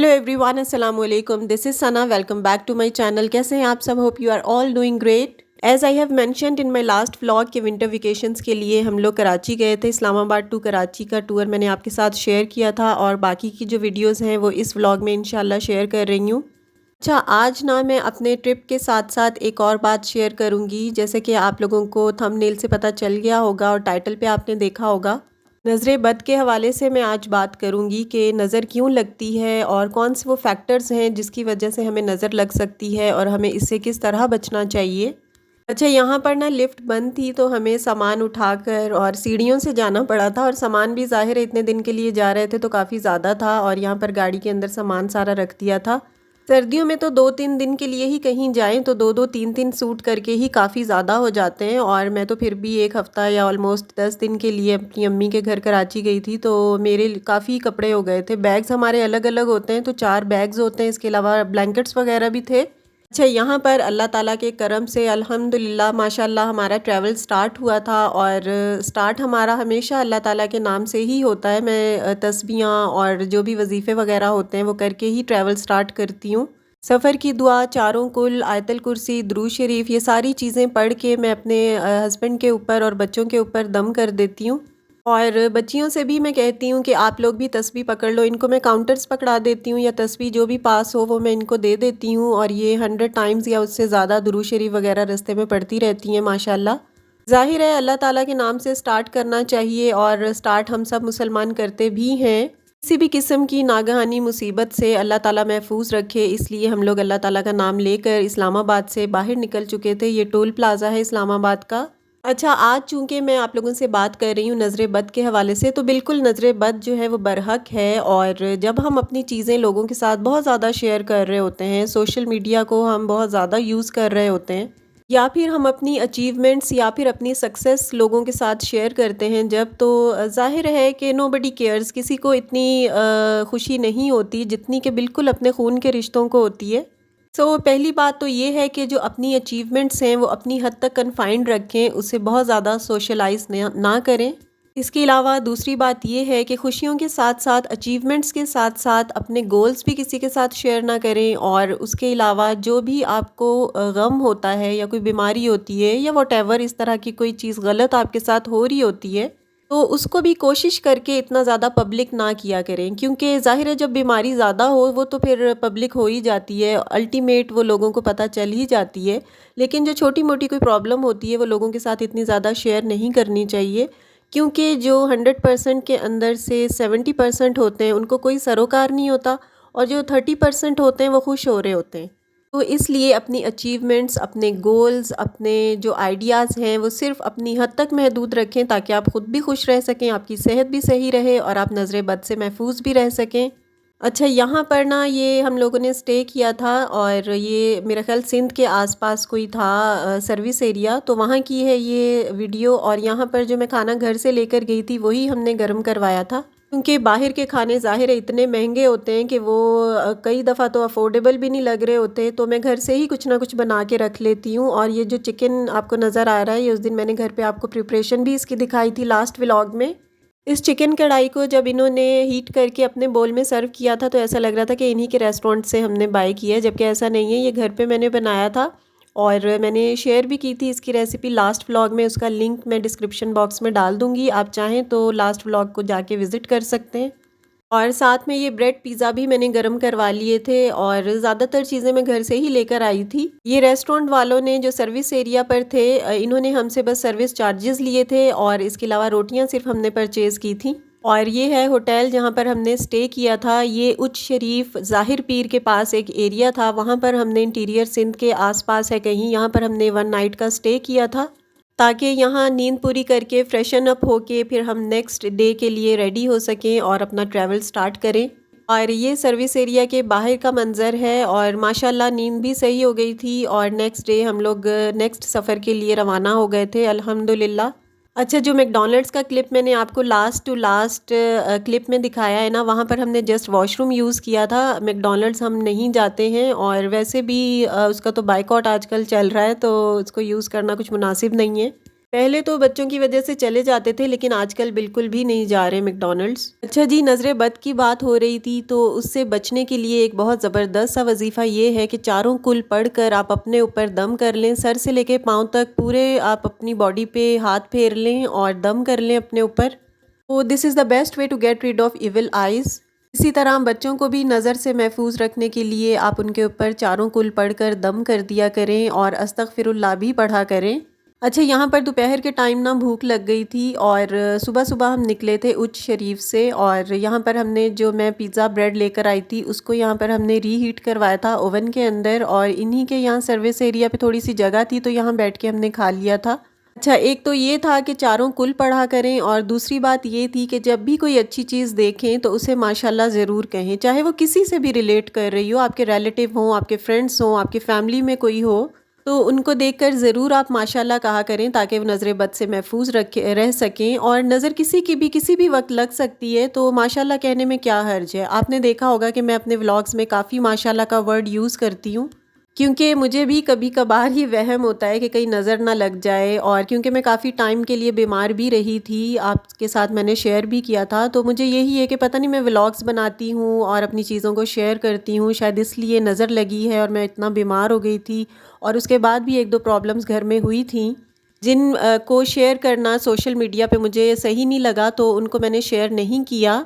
Hello everyone, अस्सलाम वालेकुम। This is Sana. Welcome back to my channel. कैसे हैं आप सब? Hope you are all doing great. As I have mentioned in my last vlog के winter vacations के लिए हम लोग कराची गए थे। इस्लामाबाद टू कराची का टूर मैंने आपके साथ शेयर किया था और बाकी की जो वीडियोस हैं वो इस व्लॉग में इंशाल्लाह शेयर कर रही हूँ। अच्छा, आज ना मैं अपने ट्रिप के साथ साथ एक और बात शेयर करूँगी। जैसे कि आप लोगों को थंबनेल से पता चल गया होगा और टाइटल पे आपने देखा होगा, नज़र बद के हवाले से मैं आज बात करूंगी कि नज़र क्यों लगती है और कौन से वो फैक्टर्स हैं जिसकी वजह से हमें नज़र लग सकती है और हमें इससे किस तरह बचना चाहिए। अच्छा, यहाँ पर ना लिफ्ट बंद थी तो हमें सामान उठाकर और सीढ़ियों से जाना पड़ा था और सामान भी ज़ाहिर है इतने दिन के लिए जा रहे थे तो काफ़ी ज़्यादा था और यहाँ पर गाड़ी के अंदर सामान सारा रख दिया था। सर्दियों में तो 2-3 दिन के लिए ही कहीं जाएं तो 2-2 3-3 सूट करके ही काफ़ी ज़्यादा हो जाते हैं और मैं तो फिर भी एक हफ़्ता या ऑलमोस्ट 10 दिन के लिए अपनी अम्मी के घर कराची गई थी तो मेरे काफ़ी कपड़े हो गए थे। बैग्स हमारे अलग अलग होते हैं तो 4 बैग्स होते हैं, इसके अलावा ब्लैंकेट्स वगैरह भी थे। अच्छा, यहाँ पर अल्लाह ताला के करम से अल्हम्दुलिल्लाह माशाल्लाह हमारा ट्रैवल स्टार्ट हुआ था और स्टार्ट हमारा हमेशा अल्लाह ताला के नाम से ही होता है। मैं तस्बीहां और जो भी वजीफ़े वगैरह होते हैं वो करके ही ट्रैवल स्टार्ट करती हूँ। सफ़र की दुआ, चारों कुल, आयतल कुर्सी, दुरूद शरीफ, ये सारी चीज़ें पढ़ के मैं अपने हस्बैंड के ऊपर और बच्चों के ऊपर दम कर देती हूँ। और बच्चियों से भी मैं कहती हूँ कि आप लोग भी तस्बीह पकड़ लो। इनको मैं काउंटर्स पकड़ा देती हूँ या तस्बीह जो भी पास हो वो मैं इनको दे देती हूँ और ये 100 टाइम्स या उससे ज़्यादा दुरूद शरीफ वगैरह रास्ते में पढ़ती रहती हैं माशाल्लाह। ज़ाहिर है अल्लाह ताला के नाम से स्टार्ट करना चाहिए और स्टार्ट हम सब मुसलमान करते भी हैं। किसी भी किस्म की नागहानी मुसीबत से अल्लाह ताला महफूज रखे, इसलिए हम लोग अल्लाह ताला का नाम लेकर इस्लामाबाद से बाहर निकल चुके थे। ये टोल प्लाज़ा है इस्लामाबाद का। अच्छा, आज चूँकि मैं आप लोगों से बात कर रही हूँ नज़र बद के हवाले से, तो बिल्कुल नज़र बद जो है वो बरहक है। और जब हम अपनी चीज़ें लोगों के साथ बहुत ज़्यादा शेयर कर रहे होते हैं, सोशल मीडिया को हम बहुत ज़्यादा यूज़ कर रहे होते हैं या फिर हम अपनी अचीवमेंट्स या फिर अपनी सक्सेस लोगों के साथ शेयर करते हैं जब, तो ज़ाहिर है कि नोबडी केयर्स, किसी को इतनी खुशी नहीं होती जितनी कि बिल्कुल अपने खून के रिश्तों को होती है। पहली बात तो ये है कि जो अपनी अचीवमेंट्स हैं वो अपनी हद तक कन्फाइंड रखें, उसे बहुत ज़्यादा सोशलाइज ना करें। इसके अलावा दूसरी बात ये है कि खुशियों के साथ साथ, अचीवमेंट्स के साथ साथ अपने गोल्स भी किसी के साथ शेयर ना करें। और उसके अलावा जो भी आपको गम होता है या कोई बीमारी होती है या वॉटेवर इस तरह की कोई चीज़ गलत आपके साथ हो रही होती है, तो उसको भी कोशिश करके इतना ज़्यादा पब्लिक ना किया करें, क्योंकि ज़ाहिर है जब बीमारी ज़्यादा हो वो तो फिर पब्लिक हो ही जाती है, अल्टीमेट वो लोगों को पता चल ही जाती है। लेकिन जो छोटी मोटी कोई प्रॉब्लम होती है वो लोगों के साथ इतनी ज़्यादा शेयर नहीं करनी चाहिए, क्योंकि जो 100% के अंदर से 70% होते हैं उनको कोई सरोकार नहीं होता और जो 30% होते हैं वो खुश हो रहे होते हैं। तो इसलिए अपनी अचीवमेंट्स, अपने गोल्स, अपने जो आइडियाज़ हैं वो सिर्फ़ अपनी हद तक महदूद रखें ताकि आप ख़ुद भी खुश रह सकें, आपकी सेहत भी सही रहे और आप नज़र बद से महफूज भी रह सकें। अच्छा, यहाँ पर ना ये हम लोगों ने स्टे किया था और ये मेरा ख़्याल सिंध के आसपास कोई था सर्विस एरिया, तो वहाँ की है ये वीडियो। और यहाँ पर जो मैं खाना घर से लेकर गई थी वही हमने गर्म करवाया था, क्योंकि बाहर के खाने ज़ाहिर है इतने महंगे होते हैं कि वो कई दफ़ा तो अफोर्डेबल भी नहीं लग रहे होते। तो मैं घर से ही कुछ ना कुछ बना के रख लेती हूँ। और ये जो चिकन आपको नज़र आ रहा है, ये उस दिन मैंने घर पे आपको प्रिपरेशन भी इसकी दिखाई थी लास्ट व्लॉग में। इस चिकन कढ़ाई को जब इन्होंने हीट करके अपने बोल में सर्व किया था तो ऐसा लग रहा था कि इन्हीं के रेस्टोरेंट से हमने बाय किया है, जबकि ऐसा नहीं है, ये घर पे मैंने बनाया था। और मैंने शेयर भी की थी इसकी रेसिपी लास्ट व्लॉग में, उसका लिंक मैं डिस्क्रिप्शन बॉक्स में डाल दूँगी, आप चाहें तो लास्ट व्लॉग को जाके विज़िट कर सकते हैं। और साथ में ये ब्रेड पिज़्ज़ा भी मैंने गरम करवा लिए थे और ज़्यादातर चीज़ें मैं घर से ही लेकर आई थी। ये रेस्टोरेंट वालों ने जो सर्विस एरिया पर थे, इन्होंने हमसे बस सर्विस चार्जेस लिए थे और इसके अलावा रोटियां सिर्फ हमने परचेज़ की थी। और ये है होटल जहाँ पर हमने स्टे किया था, ये उच्च शरीफ ज़ाहिर पीर के पास एक एरिया था, वहाँ पर हमने इंटीरियर सिंध के आसपास है कहीं, यहाँ पर हमने 1 नाइट का स्टे किया था ताकि यहाँ नींद पूरी करके फ्रेशन अप होके फिर हम नेक्स्ट डे के लिए रेडी हो सकें और अपना ट्रैवल स्टार्ट करें। और ये सर्विस एरिया के बाहर का मंज़र है और माशाल्लाह नींद भी सही हो गई थी और नेक्स्ट डे हम लोग नेक्स्ट सफ़र के लिए रवाना हो गए थे अल्हम्दुलिल्लाह। अच्छा, जो मैकडॉनल्ड्स का क्लिप मैंने आपको लास्ट टू लास्ट क्लिप में दिखाया है ना, वहाँ पर हमने जस्ट वॉशरूम यूज़ किया था। मैकडॉनल्ड्स हम नहीं जाते हैं और वैसे भी उसका तो बायकॉट आजकल चल रहा है तो उसको यूज़ करना कुछ मुनासिब नहीं है। पहले तो बच्चों की वजह से चले जाते थे, लेकिन आजकल बिल्कुल भी नहीं जा रहे मैकडॉनल्ड्स। अच्छा जी, नज़र बद की बात हो रही थी, तो उससे बचने के लिए एक बहुत ज़बरदस्त सा वजीफ़ा ये है कि चारों कुल पढ़कर आप अपने ऊपर दम कर लें, सर से लेके पाँव तक पूरे आप अपनी बॉडी पे हाथ फेर लें और दम कर लें अपने ऊपर। तो this is the best way to get rid of evil eyes. इसी तरह बच्चों को भी नज़र से महफूज रखने के लिए आप उनके ऊपर चारों कुल पढ़कर दम कर दिया करें और अस्तगफिरुल्लाह भी पढ़ा करें। अच्छा, यहाँ पर दोपहर के टाइम ना भूख लग गई थी और सुबह सुबह हम निकले थे उच्च शरीफ से, और यहाँ पर हमने जो मैं पिज़्ज़ा ब्रेड लेकर आई थी उसको यहाँ पर हमने रीहीट करवाया था ओवन के अंदर, और इन्हीं के यहाँ सर्विस एरिया पे थोड़ी सी जगह थी तो यहाँ बैठ के हमने खा लिया था। अच्छा, एक तो ये था कि चारों कुल पढ़ा करें, और दूसरी बात ये थी कि जब भी कोई अच्छी चीज़ देखें तो उसे माशाल्लाह ज़रूर कहें, चाहे वो किसी से भी रिलेट कर रही हो, आपके रिलेटिव हों, आपके फ्रेंड्स हों, आपकी फैमिली में कोई हो, तो उनको देखकर ज़रूर आप माशाल्लाह कहा करें ताकि वो नज़र बद से महफूज रखे रह सकें। और नज़र किसी की भी किसी भी वक्त लग सकती है, तो माशाल्लाह कहने में क्या हर्ज है। आपने देखा होगा कि मैं अपने व्लॉग्स में काफ़ी माशाल्लाह का वर्ड यूज़ करती हूँ, क्योंकि मुझे भी कभी कभार ये वहम होता है कि कहीं नज़र ना लग जाए, और क्योंकि मैं काफ़ी टाइम के लिए बीमार भी रही थी, आपके साथ मैंने शेयर भी किया था, तो मुझे यही है कि पता नहीं मैं व्लॉग्स बनाती हूँ और अपनी चीज़ों को शेयर करती हूँ, शायद इसलिए नज़र लगी है और मैं इतना बीमार हो गई थी, और उसके बाद भी एक दो प्रॉब्लम्स घर में हुई थी जिन को शेयर करना सोशल मीडिया पे मुझे सही नहीं लगा, तो उनको मैंने शेयर नहीं किया।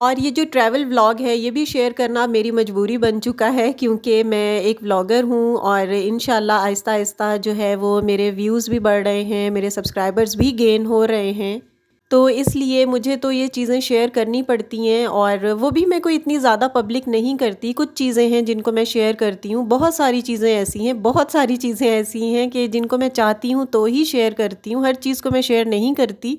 और ये जो ट्रैवल व्लॉग है ये भी शेयर करना मेरी मजबूरी बन चुका है, क्योंकि मैं एक व्लॉगर हूँ और इंशाल्लाह आहिस्ता आहिस्ता जो है वो मेरे व्यूज़ भी बढ़ रहे हैं, मेरे सब्सक्राइबर्स भी गेन हो रहे हैं, तो इसलिए मुझे तो ये चीज़ें शेयर करनी पड़ती हैं, और वो भी मैं कोई इतनी ज़्यादा पब्लिक नहीं करती। कुछ चीज़ें हैं जिनको मैं शेयर करती हूँ, बहुत सारी चीज़ें ऐसी हैं, बहुत सारी चीज़ें ऐसी हैं कि जिनको मैं चाहती हूँ तो ही शेयर करती हूँ, हर चीज़ को मैं शेयर नहीं करती।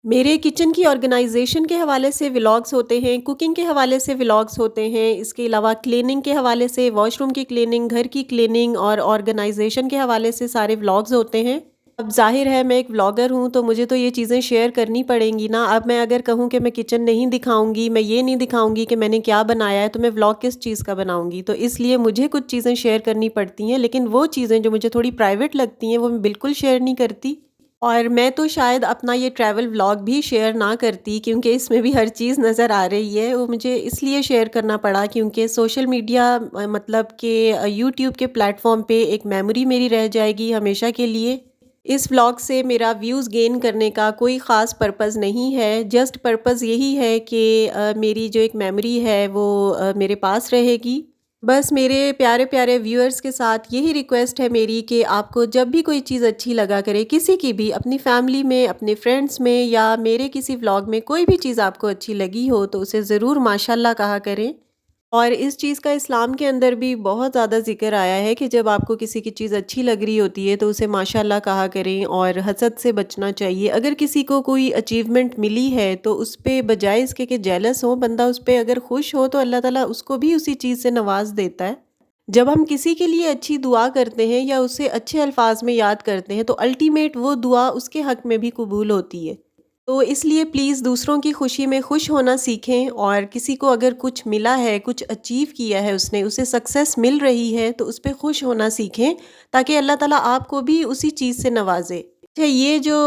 मेरे किचन की ऑर्गेनाइजेशन के हवाले से व्लॉग्स होते हैं, कुकिंग के हवाले से व्लॉग्स होते हैं, इसके अलावा क्लीनिंग के हवाले से, वॉशरूम की क्लीनिंग, घर की क्लीनिंग और ऑर्गेनाइजेशन के हवाले से सारे व्लॉग्स होते हैं। अब ज़ाहिर है मैं एक व्लॉगर हूँ तो मुझे तो ये चीज़ें शेयर करनी पड़ेंगी ना। अब मैं अगर कहूँ कि मैं किचन नहीं दिखाऊंगी, मैं ये नहीं दिखाऊंगी कि मैंने क्या बनाया है, तो मैं व्लॉग किस चीज़ का बनाऊंगी। तो इसलिए मुझे कुछ चीज़ें शेयर करनी पड़ती हैं, लेकिन वो चीज़ें जो मुझे थोड़ी प्राइवेट लगती हैं वो मैं बिल्कुल शेयर नहीं करती। और मैं तो शायद अपना ये ट्रैवल व्लॉग भी शेयर ना करती, क्योंकि इसमें भी हर चीज़ नज़र आ रही है। वो मुझे इसलिए शेयर करना पड़ा क्योंकि सोशल मीडिया मतलब कि यूट्यूब के प्लेटफॉर्म पे एक मेमोरी मेरी रह जाएगी हमेशा के लिए। इस व्लॉग से मेरा व्यूज़ गेन करने का कोई ख़ास पर्पज़ नहीं है, जस्ट पर्पज़ यही है कि मेरी जो एक मेमोरी है वो मेरे पास रहेगी। बस मेरे प्यारे प्यारे व्यूअर्स के साथ यही रिक्वेस्ट है मेरी कि आपको जब भी कोई चीज़ अच्छी लगा करे, किसी की भी, अपनी फैमिली में, अपने फ्रेंड्स में, या मेरे किसी व्लॉग में कोई भी चीज़ आपको अच्छी लगी हो तो उसे ज़रूर माशाल्लाह कहा करें। और इस चीज़ का इस्लाम के अंदर भी बहुत ज़्यादा ज़िक्र आया है कि जब आपको किसी की चीज़ अच्छी लग रही होती है तो उसे माशाल्लाह कहा करें, और हसद से बचना चाहिए। अगर किसी को कोई अचीवमेंट मिली है तो उस पे बजाय इसके कि जेलस हो बंदा, उस पे अगर खुश हो तो अल्लाह ताला उसको भी उसी चीज़ से नवाज देता है। जब हम किसी के लिए अच्छी दुआ करते हैं या उसे अच्छे अल्फाज में याद करते हैं तो अल्टीमेट वो दुआ उसके हक में भी कबूल होती है। तो इसलिए प्लीज़ दूसरों की खुशी में खुश होना सीखें, और किसी को अगर कुछ मिला है, कुछ अचीव किया है उसने, उसे सक्सेस मिल रही है तो उस पे खुश होना सीखें, ताकि अल्लाह ताला आपको भी उसी चीज़ से नवाजे। अच्छा, ये जो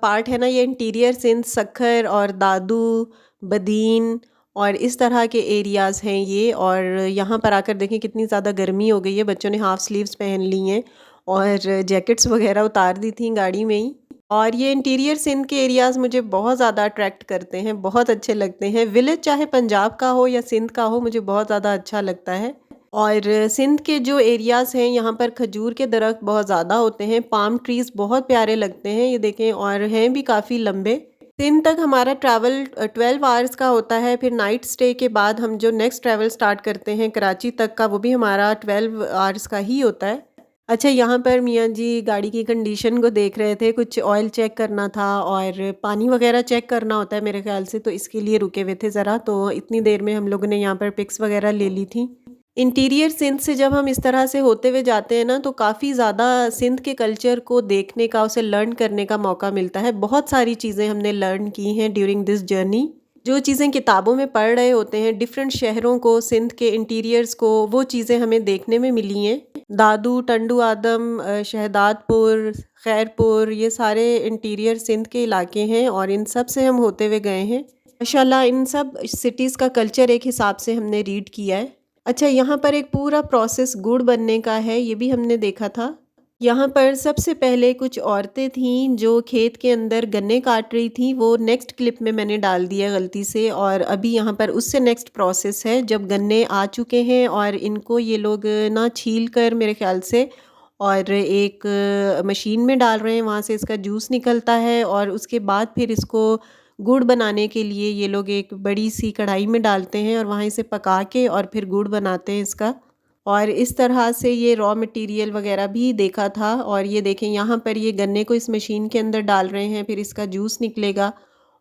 पार्ट है ना, ये इंटीरियर सिंध, सखर और दादू, बदीन और इस तरह के एरियाज़ हैं ये। और यहाँ पर आकर देखें कितनी ज़्यादा गर्मी हो गई है, बच्चों ने हाफ़ स्लीव्स पहन ली हैं और जैकेट्स वगैरह उतार दी थी गाड़ी में ही। और ये इंटीरियर सिंध के एरियाज़ मुझे बहुत ज़्यादा अट्रैक्ट करते हैं, बहुत अच्छे लगते हैं। विलेज चाहे पंजाब का हो या सिंध का हो, मुझे बहुत ज़्यादा अच्छा लगता है। और सिंध के जो एरियाज़ हैं यहाँ पर खजूर के दरख्त बहुत ज़्यादा होते हैं, पाम ट्रीज़ बहुत प्यारे लगते हैं ये देखें, और हैं भी काफ़ी लंबे। सिंध तक हमारा ट्रैवल 12 आवर्स का होता है, फिर नाइट स्टे के बाद हम जो नेक्स्ट ट्रैवल स्टार्ट करते हैं कराची तक का, वो भी हमारा 12 आवर्स का ही होता है। अच्छा, यहाँ पर मियाँ जी गाड़ी की कंडीशन को देख रहे थे, कुछ ऑयल चेक करना था और पानी वगैरह चेक करना होता है मेरे ख्याल से, तो इसके लिए रुके हुए थे ज़रा। तो इतनी देर में हम लोगों ने यहाँ पर पिक्स वगैरह ले ली थी। इंटीरियर सिंध से जब हम इस तरह से होते हुए जाते हैं ना, तो काफ़ी ज़्यादा सिंध के कल्चर को देखने का, उसे लर्न करने का मौका मिलता है। बहुत सारी चीज़ें हमने लर्न की हैं ड्यूरिंग दिस जर्नी। जो चीज़ें किताबों में पढ़ रहे होते हैं, डिफरेंट शहरों को, सिंध के इंटीरियर्स को, वो चीज़ें हमें देखने में मिली हैं। दादू, टंडू आदम, शहदादपुर, खैरपुर, ये सारे इंटीरियर सिंध के इलाके हैं और इन सब से हम होते हुए गए हैं। माशाल्लाह इन सब सिटीज़ का कल्चर एक हिसाब से हमने रीड किया है। अच्छा, यहाँ पर एक पूरा प्रोसेस गुड़ बनने का है, ये भी हमने देखा था। यहाँ पर सबसे पहले कुछ औरतें थीं जो खेत के अंदर गन्ने काट रही थीं, वो नेक्स्ट क्लिप में मैंने डाल दिया गलती से, और अभी यहाँ पर उससे नेक्स्ट प्रोसेस है जब गन्ने आ चुके हैं और इनको ये लोग ना छील कर मेरे ख्याल से और एक मशीन में डाल रहे हैं, वहाँ से इसका जूस निकलता है और उसके बाद फिर इसको गुड़ बनाने के लिए ये लोग एक बड़ी सी कढ़ाई में डालते हैं और वहाँ इसे पका के और फिर गुड़ बनाते हैं इसका। और इस तरह से ये रॉ मटेरियल वगैरह भी देखा था। और ये देखें यहाँ पर ये गन्ने को इस मशीन के अंदर डाल रहे हैं, फिर इसका जूस निकलेगा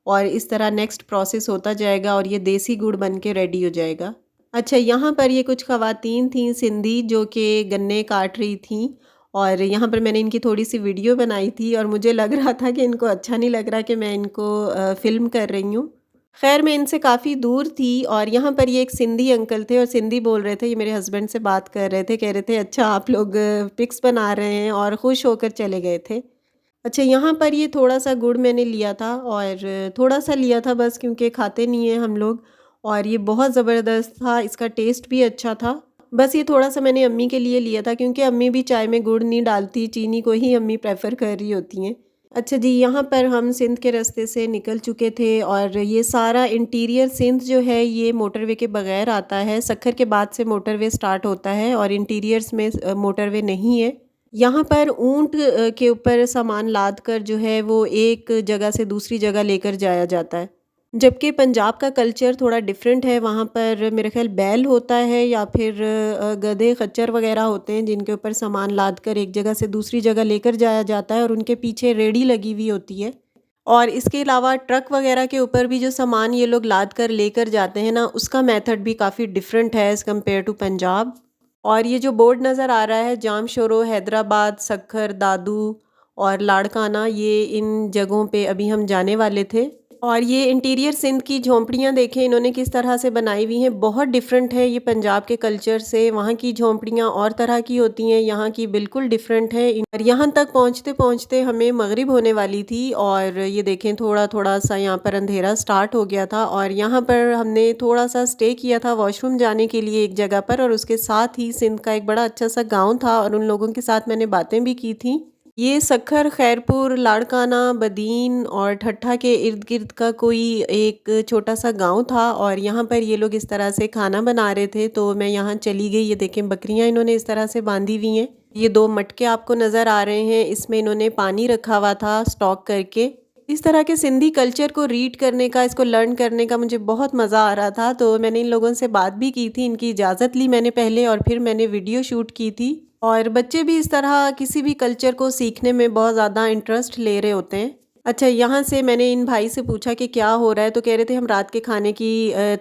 और इस तरह नेक्स्ट प्रोसेस होता जाएगा और ये देसी गुड़ बन के रेडी हो जाएगा। अच्छा, यहाँ पर ये कुछ ख़वातीन थीं सिंधी जो कि गन्ने काट रही थीं और यहाँ पर मैंने इनकी थोड़ी सी वीडियो बनाई थी और मुझे लग रहा था कि इनको अच्छा नहीं लग रहा कि मैं इनको फ़िल्म कर रही हूँ। खैर मैं इनसे काफ़ी दूर थी और यहाँ पर ये एक सिंधी अंकल थे और सिंधी बोल रहे थे। ये मेरे हस्बैंड से बात कर रहे थे, कह रहे थे अच्छा आप लोग पिक्स बना रहे हैं, और खुश होकर चले गए थे। अच्छा, यहाँ पर ये थोड़ा-सा गुड़ मैंने लिया था और थोड़ा-सा लिया था बस, क्योंकि खाते नहीं हैं हम लोग, और ये बहुत ज़बरदस्त था, इसका टेस्ट भी अच्छा था। बस ये थोड़ा-सा मैंने अम्मी के लिए लिया था क्योंकि अम्मी भी चाय में गुड़ नहीं डालती, चीनी को ही अम्मी प्रेफ़र कर रही होती हैं। अच्छा जी, यहाँ पर हम सिंध के रास्ते से निकल चुके थे और ये सारा इंटीरियर सिंध जो है ये मोटरवे के बगैर आता है। सक्खर के बाद से मोटरवे स्टार्ट होता है और इंटीरियर्स में मोटरवे नहीं है। यहाँ पर ऊँट के ऊपर सामान लाद कर जो है वो एक जगह से दूसरी जगह लेकर जाया जाता है। जबकि पंजाब का कल्चर थोड़ा डिफरेंट है, वहाँ पर मेरे ख़्याल बैल होता है या फिर गधे खच्चर वग़ैरह होते हैं जिनके ऊपर सामान लाद कर एक जगह से दूसरी जगह लेकर जाया जाता है और उनके पीछे रेहड़ी लगी हुई होती है। और इसके अलावा ट्रक वग़ैरह के ऊपर भी जो सामान ये लोग लाद कर लेकर जाते हैं ना, उसका मेथड भी काफ़ी डिफरेंट है एज़ कम्पेयर टू पंजाब। और ये जो बोर्ड नज़र आ रहा है, जाम शोरो, हैदराबाद, सक्खर, दादू और लाड़काना, ये इन जगहों पे अभी हम जाने वाले थे। और ये इंटीरियर सिंध की झोंपड़ियाँ देखें इन्होंने किस तरह से बनाई हुई हैं, बहुत डिफरेंट है ये पंजाब के कल्चर से। वहाँ की झोंपड़ियाँ और तरह की होती हैं, यहाँ की बिल्कुल डिफरेंट है। और यहाँ तक पहुँचते पहुँचते हमें मगरिब होने वाली थी और ये देखें थोड़ा थोड़ा सा यहाँ पर अंधेरा स्टार्ट हो गया था। और यहाँ पर हमने थोड़ा सा स्टे किया था वॉशरूम जाने के लिए एक जगह पर, और उसके साथ ही सिंध का एक बड़ा अच्छा सा गाँव था और उन लोगों के साथ मैंने बातें भी की थी। ये सक्खर, खैरपुर, लाड़काना, बदीन और ठट्ठा के इर्द-गिर्द का कोई एक छोटा-सा गाँव था और यहाँ पर ये लोग इस तरह से खाना बना रहे थे, तो मैं यहाँ चली गई। ये देखें बकरियाँ इन्होंने इस तरह से बांधी हुई हैं। ये 2 मटके आपको नज़र आ रहे हैं, इसमें इन्होंने पानी रखा हुआ था स्टॉक करके। इस तरह के सिंधी कल्चर को रीड करने का, इसको लर्न करने का मुझे बहुत मज़ा आ रहा था, तो मैंने इन लोगों से बात भी की थी, इनकी इजाज़त ली मैंने पहले और फिर मैंने वीडियो शूट की थी। और बच्चे भी इस तरह किसी भी कल्चर को सीखने में बहुत ज़्यादा इंटरेस्ट ले रहे होते हैं। अच्छा, यहाँ से मैंने इन भाई से पूछा कि क्या हो रहा है, तो कह रहे थे हम रात के खाने की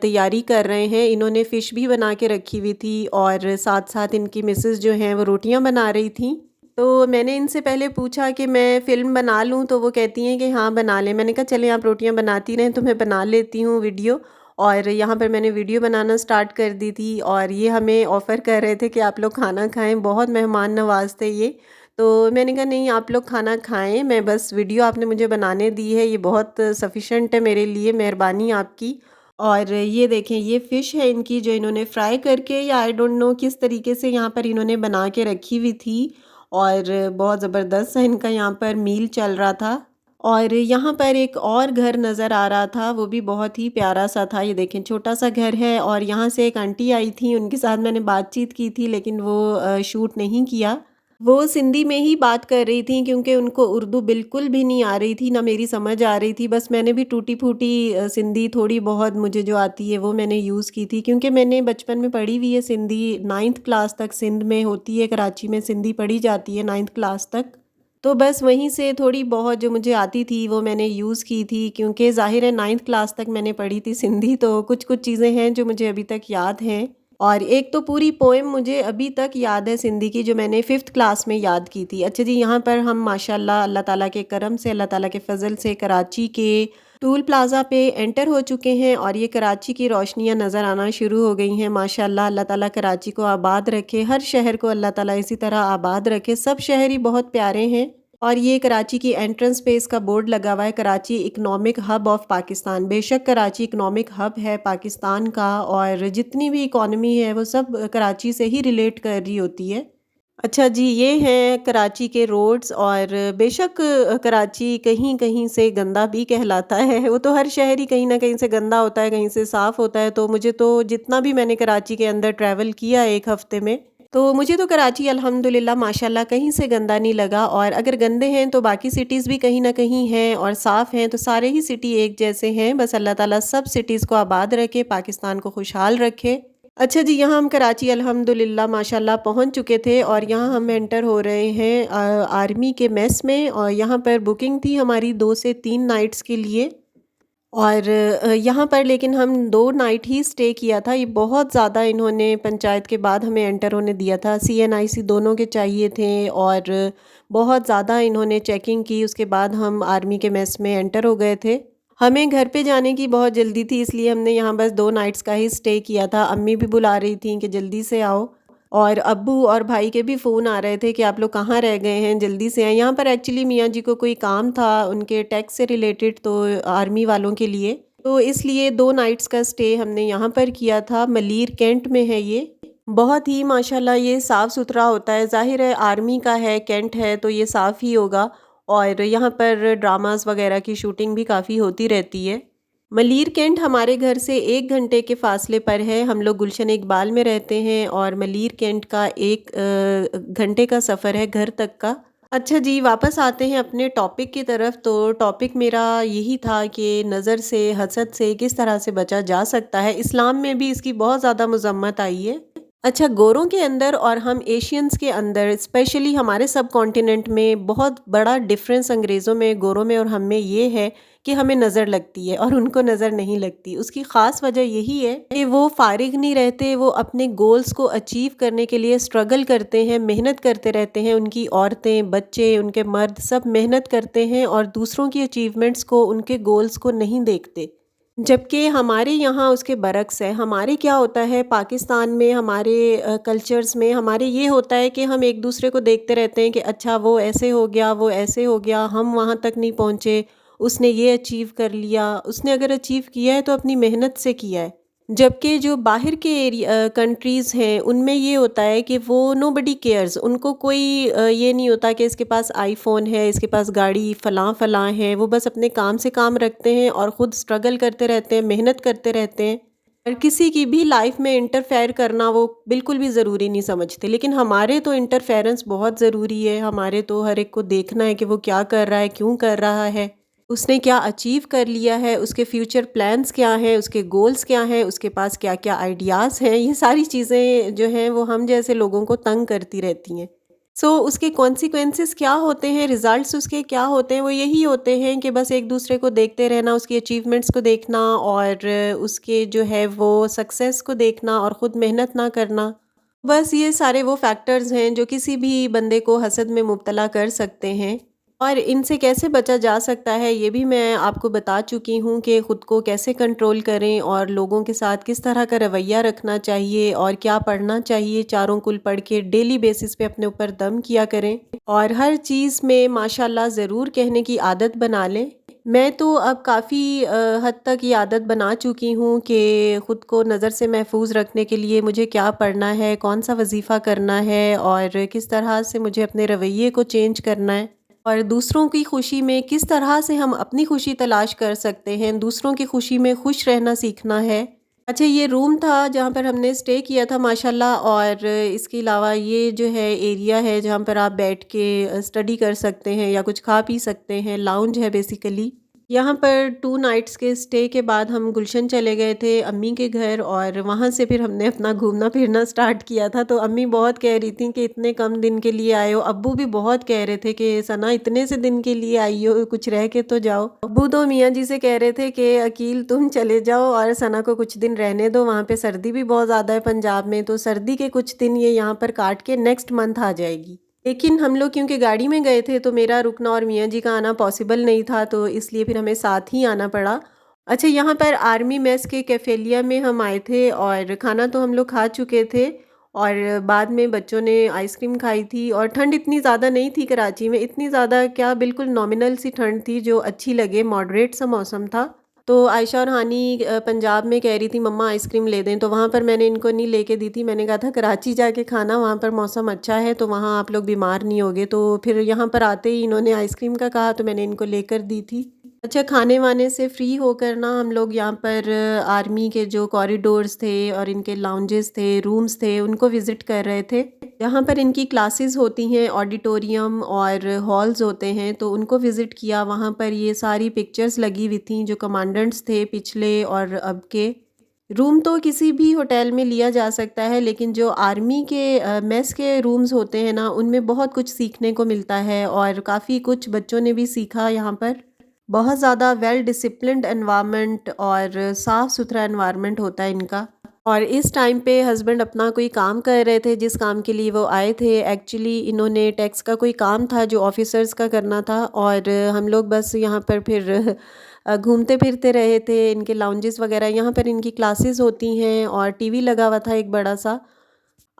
तैयारी कर रहे हैं। इन्होंने फ़िश भी बना के रखी हुई थी और साथ-साथ इनकी मिसेस जो हैं वो रोटियाँ बना रही थीं। तो मैंने इनसे पहले पूछा कि मैं फ़िल्म बना लूँ, तो वो कहती हैं कि हाँ बना लें। मैंने कहा चलें आप रोटियाँ बनाती रहें तो मैं बना लेती हूँ वीडियो। और यहाँ पर मैंने वीडियो बनाना स्टार्ट कर दी थी और ये हमें ऑफ़र कर रहे थे कि आप लोग खाना खाएँ, बहुत मेहमान नवाज़ थे ये। तो मैंने कहा नहीं आप लोग खाना खाएँ, मैं बस वीडियो आपने मुझे बनाने दी है, ये बहुत सफ़िशिएंट है मेरे लिए, मेहरबानी आपकी। और ये देखें ये फ़िश है इनकी जो इन्होंने फ्राई करके या आई डोंट नो किस तरीके से यहाँ पर इन्होंने बना के रखी हुई थी और बहुत ज़बरदस्त सा इनका यहाँ पर मील चल रहा था। और यहाँ पर एक और घर नज़र आ रहा था, वो भी बहुत ही प्यारा सा था। ये देखें छोटा सा घर है और यहाँ से एक आंटी आई थी, उनके साथ मैंने बातचीत की थी लेकिन वो शूट नहीं किया। वो सिंधी में ही बात कर रही थी क्योंकि उनको उर्दू बिल्कुल भी नहीं आ रही थी, ना मेरी समझ आ रही थी। बस मैंने भी टूटी-फूटी सिंधी थोड़ी बहुत मुझे जो आती है वो मैंने यूज़ की थी, क्योंकि मैंने बचपन में पढ़ी हुई है सिंधी, 9th क्लास तक सिंध में होती है, कराची में सिंधी पढ़ी जाती है 9th क्लास तक। तो बस वहीं से थोड़ी बहुत जो मुझे आती थी वो मैंने यूज़ की थी, क्योंकि ज़ाहिर है 9th क्लास तक मैंने पढ़ी थी सिंधी, तो कुछ-कुछ चीज़ें हैं जो मुझे अभी तक याद हैं। और एक तो पूरी पोएम मुझे अभी तक याद है सिंधी की, जो मैंने 5th क्लास में याद की थी। अच्छा जी, यहाँ पर हम माशाल्लाह अल्लाह ताला के करम से, अल्लाह ताला के फ़ज़ल से कराची के टूल प्लाज़ा पे एंटर हो चुके हैं और ये कराची की रोशनियाँ नज़र आना शुरू हो गई हैं। माशाल्लाह, अल्लाह ताला कराची को आबाद रखे, हर शहर को अल्लाह ताला इसी तरह आबाद रखे। सब शहर ही बहुत प्यारे हैं। और ये कराची की एंट्रेंस पे इसका बोर्ड लगा हुआ है, Karachi economic hub of Pakistan. बेशक कराची इकनॉमिक हब है पाकिस्तान का, और जितनी भी इकॉनमी है वो सब कराची से ही रिलेट कर रही होती है। अच्छा जी, ये हैं कराची के रोड्स। और बेशक कराची कहीं-कहीं से गंदा भी कहलाता है। वो तो हर शहर ही कहीं न कहीं से गंदा होता है, कहीं से साफ़ होता है। तो मुझे तो जितना भी मैंने कराची के अंदर ट्रैवल किया 1 हफ़्ते में, तो मुझे तो कराची अल्हम्दुलिल्लाह माशाल्लाह कहीं से गंदा नहीं लगा। और अगर गंदे हैं तो बाकी सिटीज़ भी कहीं न कहीं हैं, और साफ़ हैं तो सारे ही सिटी एक जैसे हैं। बस अल्लाह ताला सब सिटीज़ को आबाद रखे, पाकिस्तान को खुशहाल रखे। अच्छा जी, यहाँ हम कराची अल्हम्दुलिल्लाह माशाल्लाह पहुँच चुके थे, और यहाँ हम एंटर हो रहे हैं आर्मी के मेस में। और यहाँ पर बुकिंग थी हमारी 2 से 3 नाइट्स के लिए। और यहाँ पर लेकिन हम 2 नाइट ही स्टे किया था। ये बहुत ज़्यादा इन्होंने पंचायत के बाद हमें एंटर होने दिया था। CNIC दोनों के चाहिए थे, और बहुत ज़्यादा इन्होंने चेकिंग की। उसके बाद हम आर्मी के मेस में एंटर हो गए थे। हमें घर पे जाने की बहुत जल्दी थी, इसलिए हमने यहाँ बस 2 नाइट्स का ही स्टे किया था। अम्मी भी बुला रही थी कि जल्दी से आओ, और अब्बू और भाई के भी फ़ोन आ रहे थे कि आप लोग कहाँ रह गए हैं, जल्दी से आएँ। यहाँ पर एक्चुअली मियाँ जी को कोई काम था उनके टैक्स से रिलेटेड, तो आर्मी वालों के लिए, तो इसलिए 2 नाइट्स का स्टे हमने यहाँ पर किया था। मलीर कैंट में है ये। बहुत ही माशाल्लाह ये साफ़-सुथरा होता है। ज़ाहिर है आर्मी का है, कैंट है, तो ये साफ़ ही होगा। और यहाँ पर ड्रामास वगैरह की शूटिंग भी काफ़ी होती रहती है। मलीर कैंट हमारे घर से 1 घंटे के फ़ासले पर है। हम लोग गुलशन इकबाल में रहते हैं, और मलीर कैंट का 1 घंटे का सफ़र है घर तक का। अच्छा जी, वापस आते हैं अपने टॉपिक की तरफ। तो टॉपिक मेरा यही था कि नज़र से, हसद से किस तरह से बचा जा सकता है। इस्लाम में भी इसकी बहुत ज़्यादा मज़म्मत आई है। अच्छा, गोरों के अंदर और हम एशियंस के अंदर, स्पेशली हमारे सब कॉन्टिनेंट में बहुत बड़ा डिफरेंस अंग्रेज़ों में, गोरों में और हम में ये है कि हमें नज़र लगती है और उनको नज़र नहीं लगती। उसकी ख़ास वजह यही है कि वो फ़ारिग नहीं रहते, वो अपने गोल्स को अचीव करने के लिए स्ट्रगल करते हैं, मेहनत करते रहते हैं। उनकी औरतें, बच्चे, उनके मर्द सब मेहनत करते हैं, और दूसरों की अचीवमेंट्स को, उनके गोल्स को नहीं देखते। जबकि हमारे यहाँ उसके बरक्स है। हमारे क्या होता है पाकिस्तान में, हमारे कल्चर्स में हमारे ये होता है कि हम एक दूसरे को देखते रहते हैं कि अच्छा वो ऐसे हो गया, वो ऐसे हो गया, हम वहाँ तक नहीं पहुँचे, उसने ये अचीव कर लिया। उसने अगर अचीव किया है तो अपनी मेहनत से किया है। जबकि जो बाहर के कंट्रीज़ हैं उनमें ये होता है कि वो नोबडी केयर्स, उनको कोई ये नहीं होता कि इसके पास आईफ़ोन है, इसके पास गाड़ी फ़लाँ-फ़लाँ है। वो बस अपने काम से काम रखते हैं और ख़ुद स्ट्रगल करते रहते हैं, मेहनत करते रहते हैं। और किसी की भी लाइफ़ में इंटरफेयर करना वो बिल्कुल भी ज़रूरी नहीं समझते। लेकिन हमारे तो इंटरफेरेंस बहुत ज़रूरी है। हमारे तो हर एक को देखना है कि वो क्या कर रहा है, क्यों कर रहा है, उसने क्या अचीव कर लिया है, उसके फ्यूचर प्लान्स क्या हैं, उसके गोल्स क्या हैं, उसके पास क्या-क्या आइडियाज़ हैं। ये सारी चीज़ें जो हैं वो हम जैसे लोगों को तंग करती रहती हैं। उसके कॉन्सिक्वेंसेस क्या होते हैं, रिज़ल्ट्स उसके क्या होते हैं, वो यही होते हैं कि बस एक दूसरे को देखते रहना, उसकी अचीवमेंट्स को देखना, और उसके जो है वो सक्सेस को देखना और ख़ुद मेहनत ना करना। बस ये सारे वो फैक्टर्स हैं जो किसी भी बंदे को हसद में मुब्तला कर सकते हैं। और इनसे कैसे बचा जा सकता है ये भी मैं आपको बता चुकी हूँ कि ख़ुद को कैसे कंट्रोल करें, और लोगों के साथ किस तरह का रवैया रखना चाहिए, और क्या पढ़ना चाहिए। चारों कुल पढ़ के डेली बेसिस पे अपने ऊपर दम किया करें, और हर चीज़ में माशाल्लाह ज़रूर कहने की आदत बना लें। मैं तो अब काफ़ी हद तक ये आदत बना चुकी हूँ कि ख़ुद को नज़र से महफूज रखने के लिए मुझे क्या पढ़ना है, कौन सा वजीफ़ा करना है, और किस तरह से मुझे अपने रवैये को चेंज करना है, और दूसरों की खुशी में किस तरह से हम अपनी खुशी तलाश कर सकते हैं, दूसरों की खुशी में खुश रहना सीखना है। अच्छा, ये रूम था जहाँ पर हमने स्टे किया था माशाल्लाह। और इसके अलावा ये जो है एरिया है जहाँ पर आप बैठ के स्टडी कर सकते हैं या कुछ खा पी सकते हैं, लाउंज है बेसिकली। यहाँ पर 2 नाइट्स के स्टे के बाद हम गुलशन चले गए थे अम्मी के घर, और वहाँ से फिर हमने अपना घूमना फिरना स्टार्ट किया था। तो अम्मी बहुत कह रही थी कि इतने कम दिन के लिए आए हो। अब्बू भी बहुत कह रहे थे कि सना इतने से दिन के लिए आई हो, कुछ रह के तो जाओ। अब्बू तो मियाँ जी से कह रहे थे कि अकील तुम चले जाओ और सना को कुछ दिन रहने दो, वहाँ पे सर्दी भी बहुत ज़्यादा है पंजाब में, तो सर्दी के कुछ दिन ये यहाँ पर काट के नेक्स्ट मंथ आ जाएगी। लेकिन हम लोग क्योंकि गाड़ी में गए थे तो मेरा रुकना और मियाँ जी का आना पॉसिबल नहीं था, तो इसलिए फिर हमें साथ ही आना पड़ा। अच्छा, यहाँ पर आर्मी मेस के कैफेलिया में हम आए थे और खाना तो हम लोग खा चुके थे और बाद में बच्चों ने आइसक्रीम खाई थी। और ठंड इतनी ज़्यादा नहीं थी कराची में, इतनी ज़्यादा क्या, बिल्कुल नॉमिनल सी ठंड थी जो अच्छी लगे, मॉडरेट सा मौसम था। तो आयशा और हानी पंजाब में कह रही थी मम्मा आइसक्रीम ले दें, तो वहाँ पर मैंने इनको नहीं लेके दी थी। मैंने कहा था कराची जाके खाना, वहाँ पर मौसम अच्छा है तो वहाँ आप लोग बीमार नहीं होगे। तो फिर यहाँ पर आते ही इन्होंने आइसक्रीम का कहा तो मैंने इनको लेकर दी थी। अच्छा, खाने वाने से फ्री होकर ना हम लोग यहाँ पर आर्मी के जो कॉरिडोर्स थे और इनके लाउंजेस थे, रूम्स थे, उनको विज़िट कर रहे थे। जहाँ पर इनकी क्लासेस होती हैं, ऑडिटोरियम और हॉल्स होते हैं, तो उनको विज़िट किया। वहाँ पर ये सारी पिक्चर्स लगी हुई थी जो कमांडेंट्स थे पिछले और अब के। रूम तो किसी भी होटल में लिया जा सकता है, लेकिन जो आर्मी के मेस के रूम्स होते हैं ना, उनमें बहुत कुछ सीखने को मिलता है और काफ़ी कुछ बच्चों ने भी सीखा यहाँ पर। बहुत ज़्यादा वेल डिसिप्लिन्ड एनवायरनमेंट और साफ़ सुथरा एनवायरनमेंट होता है इनका। और इस टाइम पे हस्बैंड अपना कोई काम कर रहे थे जिस काम के लिए वो आए थे। एक्चुअली इन्होंने टैक्स का कोई काम था जो ऑफिसर्स का करना था, और हम लोग बस यहाँ पर फिर घूमते फिरते रहे थे। इनके लाउंजेस वगैरह, यहाँ पर इनकी क्लासेस होती हैं और टीवी लगा हुआ था एक बड़ा सा।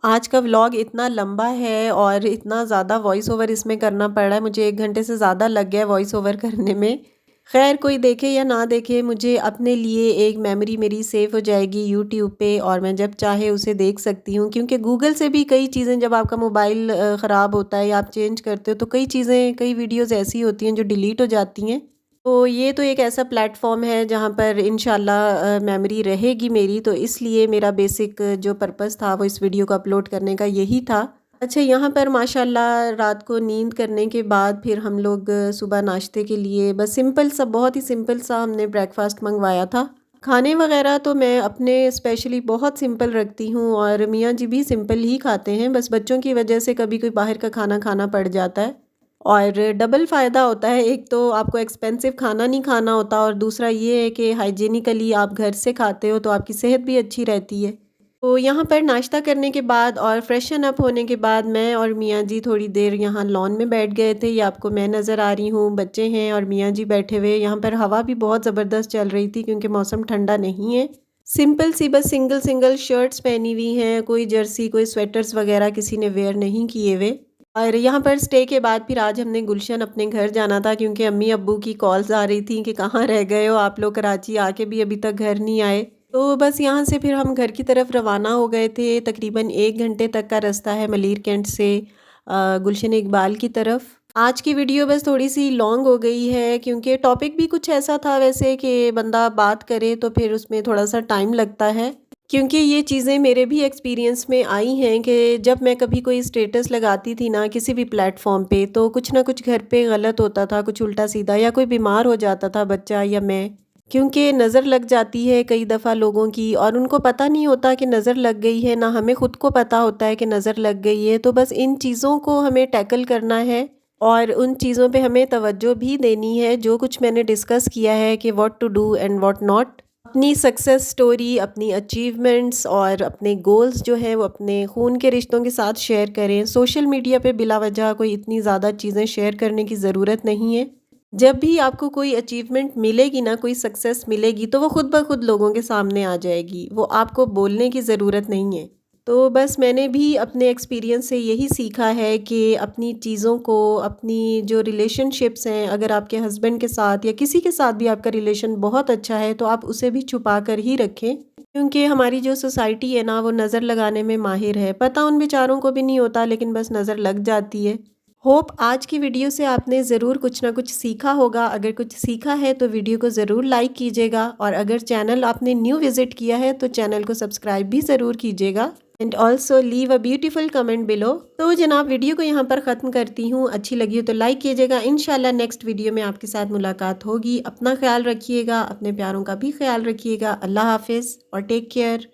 आज का व्लॉग इतना लंबा है और इतना ज़्यादा वॉइस ओवर इसमें करना पड़ रहा है, मुझे 1 घंटे से ज़्यादा लग गया है वॉइस ओवर करने में। खैर, कोई देखे या ना देखे, मुझे अपने लिए एक मेमोरी मेरी सेव हो जाएगी यूट्यूब पे और मैं जब चाहे उसे देख सकती हूँ। क्योंकि गूगल से भी कई चीज़ें, जब आपका मोबाइल ख़राब होता है या आप चेंज करते हो तो कई चीज़ें, कई वीडियोज़ ऐसी होती हैं जो डिलीट हो जाती हैं। तो ये तो एक ऐसा प्लेटफॉर्म है जहाँ पर इंशाल्लाह मेमोरी रहेगी मेरी, तो इसलिए मेरा बेसिक जो पर्पस था वो इस वीडियो को अपलोड करने का यही था। अच्छा, यहाँ पर माशाल्लाह रात को नींद करने के बाद फिर हम लोग सुबह नाश्ते के लिए बस सिंपल सा, बहुत ही सिंपल सा हमने ब्रेकफास्ट मंगवाया था। खाने वगैरह तो मैं अपने स्पेशली बहुत सिंपल रखती हूँ और मियाँ जी भी सिंपल ही खाते हैं, बस बच्चों की वजह से कभी कोई बाहर का खाना खाना पड़ जाता है। और डबल फ़ायदा होता है, एक तो आपको एक्सपेंसिव खाना नहीं खाना होता और दूसरा ये है कि हाइजीनिकली आप घर से खाते हो तो आपकी सेहत भी अच्छी रहती है। तो यहाँ पर नाश्ता करने के बाद और फ्रेशन अप होने के बाद मैं और मियाँ जी थोड़ी देर यहाँ लॉन में बैठ गए थे। ये आपको मैं नज़र आ रही हूँ, बच्चे हैं और मियाँ जी बैठे हुए। यहाँ पर हवा भी बहुत ज़बरदस्त चल रही थी क्योंकि मौसम ठंडा नहीं है। सिंपल सी बस सिंगल सिंगल शर्ट्स पहनी हुई हैं, कोई जर्सी, कोई स्वेटर्स वगैरह किसी ने वेयर नहीं किए हुए। और यहाँ पर स्टे के बाद फिर आज हमने गुलशन अपने घर जाना था क्योंकि अम्मी अब्बू की कॉल्स आ रही थी कि कहाँ रह गए हो आप लोग, कराची आके भी अभी तक घर नहीं आए। तो बस यहाँ से फिर हम घर की तरफ रवाना हो गए थे। तकरीबन 1 घंटे तक का रास्ता है मलीर कैंट से गुलशन इकबाल की तरफ। आज की वीडियो बस थोड़ी सी लॉन्ग हो गई है क्योंकि टॉपिक भी कुछ ऐसा था वैसे कि बंदा बात करे तो फिर उसमें थोड़ा सा टाइम लगता है। क्योंकि ये चीज़ें मेरे भी एक्सपीरियंस में आई हैं कि जब मैं कभी कोई स्टेटस लगाती थी ना किसी भी प्लेटफॉर्म पे, तो कुछ ना कुछ घर पे गलत होता था, कुछ उल्टा सीधा, या कोई बीमार हो जाता था बच्चा या मैं। क्योंकि नज़र लग जाती है कई दफ़ा लोगों की और उनको पता नहीं होता कि नज़र लग गई है, ना हमें ख़ुद को पता होता है कि नज़र लग गई है। तो बस इन चीज़ों को हमें टैकल करना है और उन चीज़ों पे हमें तवज्जो भी देनी है जो कुछ मैंने डिस्कस किया है कि what to do and what not. अपनी सक्सेस स्टोरी, अपनी अचीवमेंट्स और अपने गोल्स जो हैं वो अपने खून के रिश्तों के साथ शेयर करें। सोशल मीडिया पे बिला वजह कोई इतनी ज़्यादा चीज़ें शेयर करने की ज़रूरत नहीं है। जब भी आपको कोई अचीवमेंट मिलेगी ना, कोई सक्सेस मिलेगी, तो वो खुद ब खुद लोगों के सामने आ जाएगी, वो आपको बोलने की ज़रूरत नहीं है। तो बस मैंने भी अपने एक्सपीरियंस से यही सीखा है कि अपनी चीज़ों को, अपनी जो रिलेशनशिप्स हैं, अगर आपके हस्बैंड के साथ या किसी के साथ भी आपका रिलेशन बहुत अच्छा है तो आप उसे भी छुपा कर ही रखें। क्योंकि हमारी जो सोसाइटी है ना वो नज़र लगाने में माहिर है। पता उन बेचारों को भी नहीं होता लेकिन बस नज़र लग जाती है। होप आज की वीडियो से आपने ज़रूर कुछ ना कुछ सीखा होगा। अगर कुछ सीखा है तो वीडियो को ज़रूर लाइक कीजिएगा और अगर चैनल आपने न्यू विज़िट किया है तो चैनल को सब्सक्राइब भी ज़रूर कीजिएगा and also leave a beautiful comment below. तो जनाब, वीडियो को यहाँ पर ख़त्म करती हूँ। अच्छी लगी हो तो लाइक कीजिएगा। इंशाल्लाह नेक्स्ट वीडियो में आपके साथ मुलाकात होगी। अपना ख्याल रखिएगा, अपने प्यारों का भी ख्याल रखिएगा। अल्लाह हाफिज़ और टेक केयर।